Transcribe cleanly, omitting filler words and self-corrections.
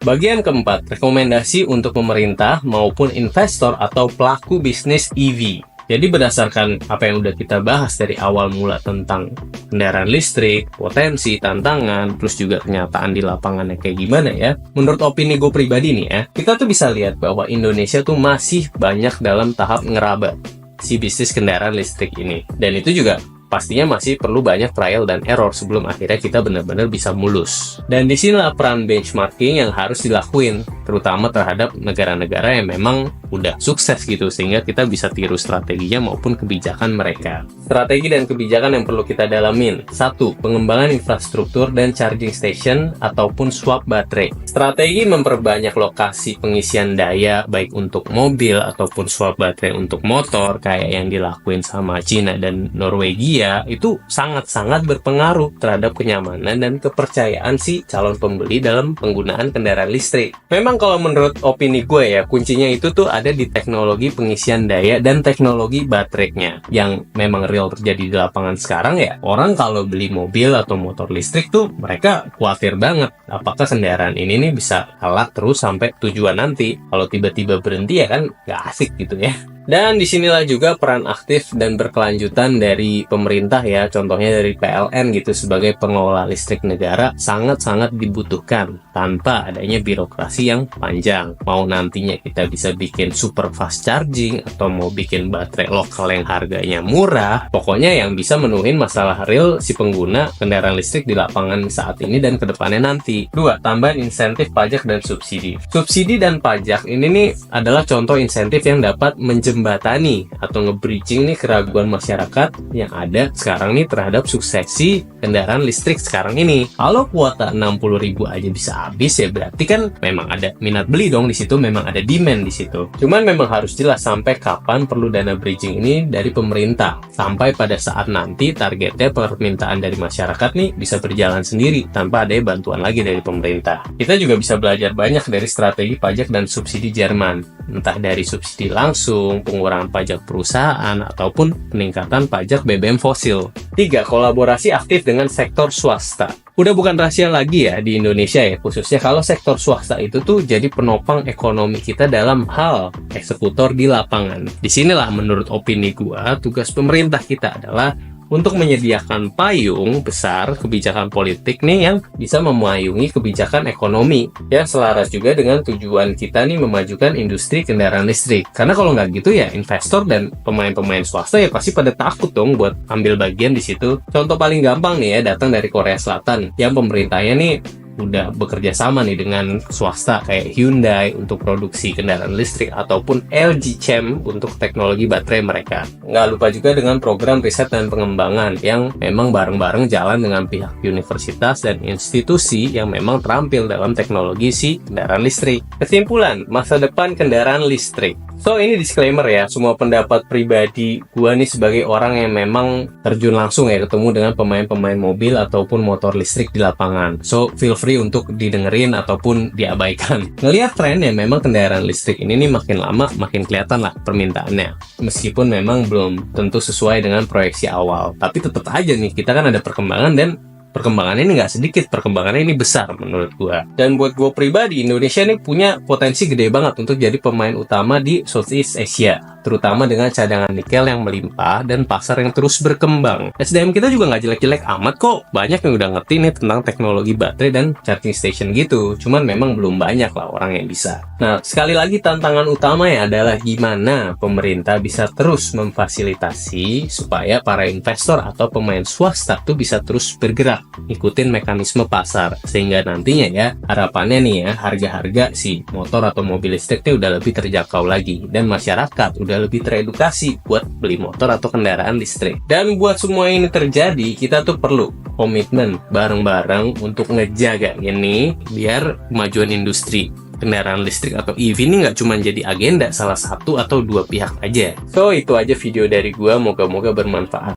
Bagian keempat, rekomendasi untuk pemerintah maupun investor atau pelaku bisnis EV. Jadi berdasarkan apa yang udah kita bahas dari awal mula tentang kendaraan listrik, potensi, tantangan, terus juga kenyataan di lapangannya kayak gimana ya. Menurut opini gue pribadi nih ya, kita tuh bisa lihat bahwa Indonesia tuh masih banyak dalam tahap ngeraba si bisnis kendaraan listrik ini. Dan itu juga pastinya masih perlu banyak trial dan error sebelum akhirnya kita benar-benar bisa mulus. Dan disinilah peran benchmarking yang harus dilakuin, terutama terhadap negara-negara yang memang udah sukses gitu, sehingga kita bisa tiru strateginya maupun kebijakan mereka. Strategi dan kebijakan yang perlu kita dalamin. 1. Pengembangan infrastruktur dan charging station ataupun swap baterai. Strategi memperbanyak lokasi pengisian daya baik untuk mobil ataupun swap baterai untuk motor kayak yang dilakuin sama Cina dan Norwegia itu sangat-sangat berpengaruh terhadap kenyamanan dan kepercayaan si calon pembeli dalam penggunaan kendaraan listrik. Memang kalau menurut opini gue ya, kuncinya itu tuh ada di teknologi pengisian daya dan teknologi baterainya. Yang memang real terjadi di lapangan sekarang ya, orang kalau beli mobil atau motor listrik tuh mereka khawatir banget apakah kendaraan ini nih bisa kalah terus sampai tujuan nanti. Kalau tiba-tiba berhenti ya kan nggak asik gitu ya. Dan disinilah juga peran aktif dan berkelanjutan dari pemerintah ya, contohnya dari PLN gitu sebagai pengelola listrik negara sangat-sangat dibutuhkan tanpa adanya birokrasi yang panjang. Mau nantinya kita bisa bikin super fast charging atau mau bikin baterai lokal yang harganya murah, pokoknya yang bisa menuhin masalah real si pengguna kendaraan listrik di lapangan saat ini dan kedepannya nanti. 2. Tambahan insentif pajak dan subsidi. Subsidi dan pajak ini nih adalah contoh insentif yang dapat menjembatani atau nge-bridging nih keraguan masyarakat yang ada sekarang nih terhadap suksesi kendaraan listrik sekarang ini. Kalau kuota 60.000 aja bisa habis ya berarti kan memang ada minat beli dong di situ, memang ada demand di situ. Cuman memang harus jelas sampai kapan perlu dana bridging ini dari pemerintah, sampai pada saat nanti targetnya permintaan dari masyarakat nih bisa berjalan sendiri tanpa ada bantuan lagi dari pemerintah. Kita juga bisa belajar banyak dari strategi pajak dan subsidi Jerman, entah dari subsidi langsung, pengurangan pajak perusahaan, ataupun peningkatan pajak BBM fosil. 3. Kolaborasi aktif dengan sektor swasta. Udah bukan rahasia lagi ya di Indonesia ya, khususnya kalau sektor swasta itu tuh jadi penopang ekonomi kita dalam hal eksekutor di lapangan. Disinilah menurut opini gua, tugas pemerintah kita adalah untuk menyediakan payung besar kebijakan politik nih yang bisa memayungi kebijakan ekonomi yang selaras juga dengan tujuan kita nih memajukan industri kendaraan listrik. Karena kalau nggak gitu ya investor dan pemain-pemain swasta ya pasti pada takut dong buat ambil bagian di situ. Contoh paling gampang nih ya datang dari Korea Selatan yang pemerintahnya nih udah bekerja sama nih dengan swasta kayak Hyundai untuk produksi kendaraan listrik ataupun LG Chem untuk teknologi baterai mereka. Nggak lupa juga dengan program riset dan pengembangan yang memang bareng-bareng jalan dengan pihak universitas dan institusi yang memang terampil dalam teknologi si kendaraan listrik. Kesimpulan, masa depan kendaraan listrik. So ini disclaimer ya, semua pendapat pribadi gua nih sebagai orang yang memang terjun langsung ya ketemu dengan pemain-pemain mobil ataupun motor listrik di lapangan. So feel free untuk didengerin ataupun diabaikan. Ngelihat tren ya memang kendaraan listrik ini nih makin lama makin kelihatan lah permintaannya. Meskipun memang belum tentu sesuai dengan proyeksi awal, tapi tetap aja nih kita kan ada perkembangan dan perkembangannya ini nggak sedikit, perkembangannya ini besar menurut gua. Dan buat gua pribadi, Indonesia ini punya potensi gede banget untuk jadi pemain utama di Southeast Asia, terutama dengan cadangan nikel yang melimpah dan pasar yang terus berkembang. SDM kita juga nggak jelek-jelek amat kok, banyak yang udah ngerti nih tentang teknologi baterai dan charging station gitu, cuman memang belum banyak lah orang yang bisa. Nah, sekali lagi tantangan utamanya adalah gimana pemerintah bisa terus memfasilitasi supaya para investor atau pemain swasta tuh bisa terus bergerak ikutin mekanisme pasar, sehingga nantinya ya harapannya nih ya harga-harga si motor atau mobil listriknya udah lebih terjangkau lagi dan masyarakat udah lebih teredukasi buat beli motor atau kendaraan listrik. Dan buat semua ini terjadi, kita tuh perlu komitmen bareng-bareng untuk ngejaga ini biar kemajuan industri kendaraan listrik atau EV ini nggak cuma jadi agenda salah satu atau dua pihak aja. So itu aja video dari gua, moga-moga bermanfaat.